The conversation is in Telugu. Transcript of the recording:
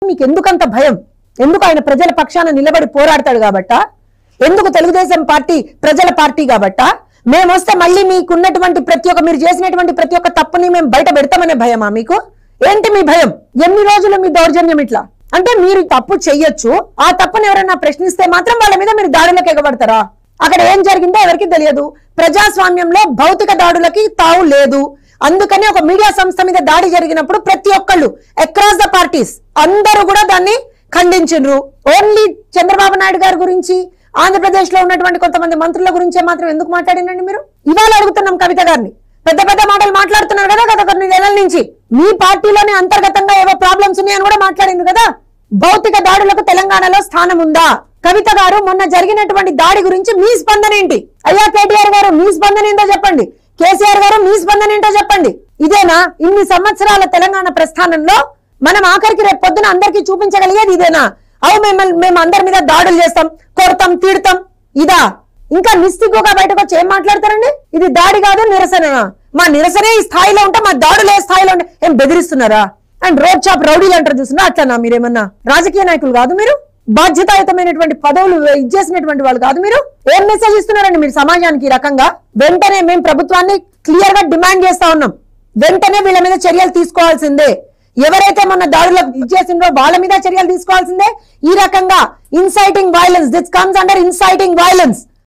మీకు ఎందుకంత భయం? ఎందుకు? ఆయన ప్రజల పక్షాన నిలబడి పోరాడతాడు కాబట్టా? ఎందుకు తెలుగుదేశం పార్టీ ప్రజల పార్టీ కాబట్టా? మేము వస్తే మళ్ళీ మీకున్నటువంటి మీరు చేసినటువంటి ప్రతి ఒక్క తప్పుని మేము బయట పెడతామనే భయమా మీకు? ఏంటి మీ భయం? ఎన్ని రోజులు మీ దౌర్జన్యం ఇట్లా? అంటే మీరు తప్పు చెయ్యొచ్చు, ఆ తప్పుని ఎవరైనా ప్రశ్నిస్తే మాత్రం వాళ్ళ మీద మీరు దాడులకు ఎగబడతారా? అక్కడ ఏం జరిగిందో ఎవరికి తెలియదు. ప్రజాస్వామ్యంలో భౌతిక దాడులకి తావు లేదు. అందుకని ఒక మీడియా సంస్థ మీద దాడి జరిగినప్పుడు ప్రతి ఒక్కళ్ళు అక్రాస్ ద పార్టీస్ అందరూ కూడా దాన్ని ఖండించారు. ఓన్లీ చంద్రబాబు నాయుడు గారి గురించి, ఆంధ్రప్రదేశ్ లో ఉన్నటువంటి కొంతమంది మంత్రుల గురించే మాత్రం ఎందుకు మాట్లాడినండి మీరు? ఇవాళ అడుగుతున్నాం కవిత గారిని. పెద్ద పెద్ద మాటలు మాట్లాడుతున్నారు కదా గత కొన్ని నెలల నుంచి. మీ పార్టీలోనే అంతర్గతంగా ఏవో ప్రాబ్లమ్స్ ఉన్నాయని కూడా మాట్లాడింది కదా. భౌతిక దాడులకు తెలంగాణలో స్థానం ఉందా? కవిత గారు మొన్న జరిగినటువంటి దాడి గురించి మీ స్పందన ఏంటి? అయ్యా కేటీఆర్ గారు మీ స్పందన ఏంటో చెప్పండి. కేసీఆర్ గారు మీ స్పందన ఏంటో చెప్పండి. ఇదేనా ఇన్ని సంవత్సరాల తెలంగాణ ప్రస్థానంలో మనం ఆఖరికి రేపు పొద్దున అందరికీ చూపించగలిగేది ఇదేనా? అవు మేము అందరి మీద దాడులు చేస్తాం, కొడతాం, తీడతాం, ఇదా? ఇంకా నిస్సిగ్గుగా బయటకు వచ్చి ఏం మాట్లాడతారండి? ఇది దాడి కాదు, నిరసన. మా నిరసనే ఈ స్థాయిలో ఉంటే మా దాడులు ఏ స్థాయిలో ఉంటే ఏం బెదిరిస్తున్నారా? అండ్ రోడ్ చాప్ రౌడీలు అంటారు చూస్తున్నా, అట్లనా? మీరేమన్నా రాజకీయ నాయకులు కాదు? మీరు బాధ్యతాయుతమైనటువంటి పదవులు ఇచ్చేసినటువంటి వాళ్ళు కాదు? మీరు ఏం మెసేజ్ ఇస్తున్నారండి మీరు సమాజానికి? ఈ రకంగా వెంటనే మేము ప్రభుత్వాన్ని క్లియర్ గా డిమాండ్ చేస్తా ఉన్నాం. వెంటనే వీళ్ళ మీద చర్యలు తీసుకోవాల్సిందే. ఎవరైతే మొన్న దాడులకు ఇచ్చేసిందో వాళ్ళ మీద చర్యలు తీసుకోవాల్సిందే. ఈ రకంగా inciting violence, this comes under inciting violence.